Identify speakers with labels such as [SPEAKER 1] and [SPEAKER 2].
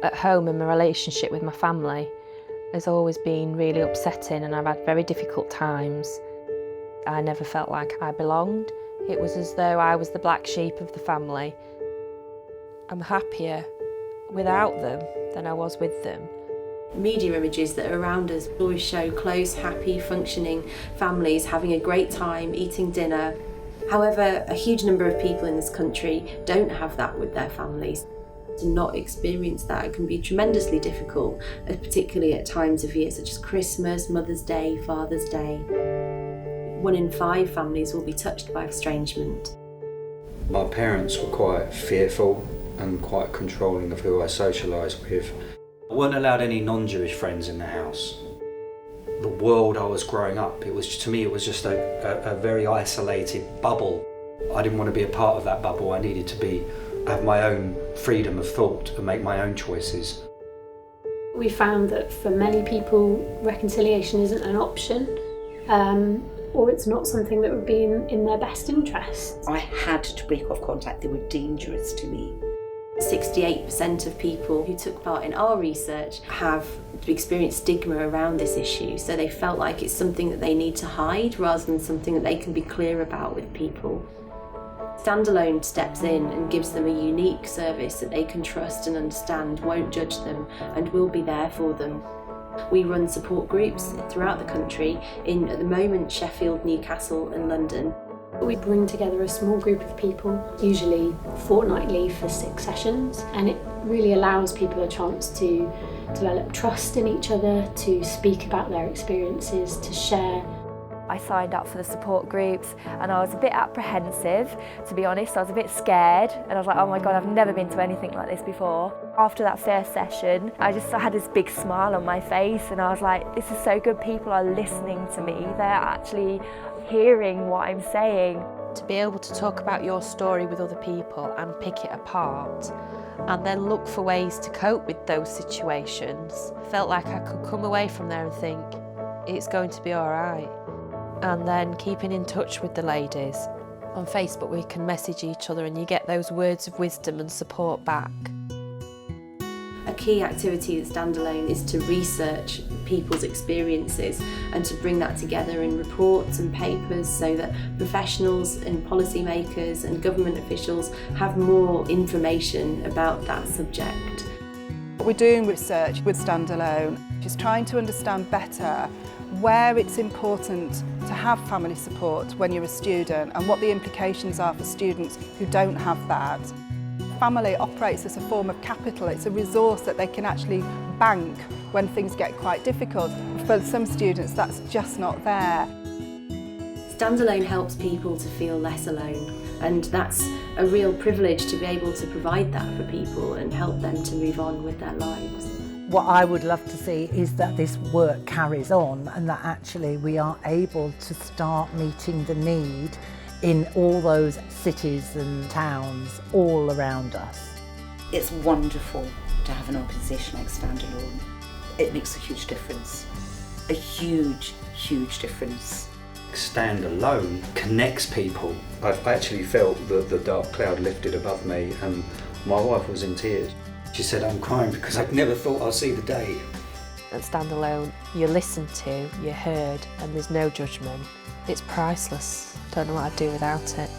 [SPEAKER 1] At home, and my relationship with my family has always been really upsetting, and I've had very difficult times. I never felt like I belonged. It was as though I was the black sheep of the family. I'm happier without them than I was with them.
[SPEAKER 2] Media images that are around us always show close, happy, functioning families having a great time, eating dinner. However, a huge number of people in this country don't have that with their families. To not experience that can be tremendously difficult, particularly at times of year such as Christmas, Mother's Day, Father's Day. 1 in 5 families will be touched by estrangement.
[SPEAKER 3] My parents were quite fearful and quite controlling of who I socialised with. I weren't allowed any non-Jewish friends in the house. The world I was growing up, to me it was just a very isolated bubble. I didn't want to be a part of that bubble. I needed to have my own freedom of thought and make my own choices.
[SPEAKER 4] We found that for many people reconciliation isn't an option, or it's not something that would be in their best interest.
[SPEAKER 5] I had to break off contact. They were dangerous to me.
[SPEAKER 2] 68% of people who took part in our research have experienced stigma around this issue, so they felt like it's something that they need to hide rather than something that they can be clear about with people. Standalone steps in and gives them a unique service that they can trust and understand, won't judge them, and will be there for them. We run support groups throughout the country in, at the moment, Sheffield, Newcastle and London.
[SPEAKER 4] We bring together a small group of people, usually fortnightly for 6 sessions, and it really allows people a chance to develop trust in each other, to speak about their experiences, to share.
[SPEAKER 1] I signed up for the support groups and I was a bit apprehensive, to be honest. I was a bit scared and I was like, oh my God, I've never been to anything like this before. After that first session, I had this big smile on my face and I was like, this is so good, people are listening to me. They're actually hearing what I'm saying. To be able to talk about your story with other people and pick it apart and then look for ways to cope with those situations, felt like I could come away from there and think, it's going to be all right. And then keeping in touch with the ladies. On Facebook we can message each other and you get those words of wisdom and support back.
[SPEAKER 2] A key activity at Standalone is to research people's experiences and to bring that together in reports and papers so that professionals and policymakers and government officials have more information about that subject.
[SPEAKER 6] We're doing research with Standalone, just trying to understand better where it's important to have family support when you're a student and what the implications are for students who don't have that. Family operates as a form of capital. It's a resource that they can actually bank when things get quite difficult. For some students, that's just not there.
[SPEAKER 2] Standalone helps people to feel less alone, and that's a real privilege to be able to provide that for people and help them to move on with their lives.
[SPEAKER 7] What I would love to see is that this work carries on and that actually we are able to start meeting the need in all those cities and towns all around us.
[SPEAKER 5] It's wonderful to have an organisation like Standalone. It makes a huge difference. A huge, huge difference.
[SPEAKER 3] Standalone connects people. I've actually felt the dark cloud lifted above me and my wife was in tears. She said, I'm crying because I never thought I'd see the day.
[SPEAKER 1] At Standalone, you're listened to, you're heard, and there's no judgment. It's priceless. Don't know what I'd do without it.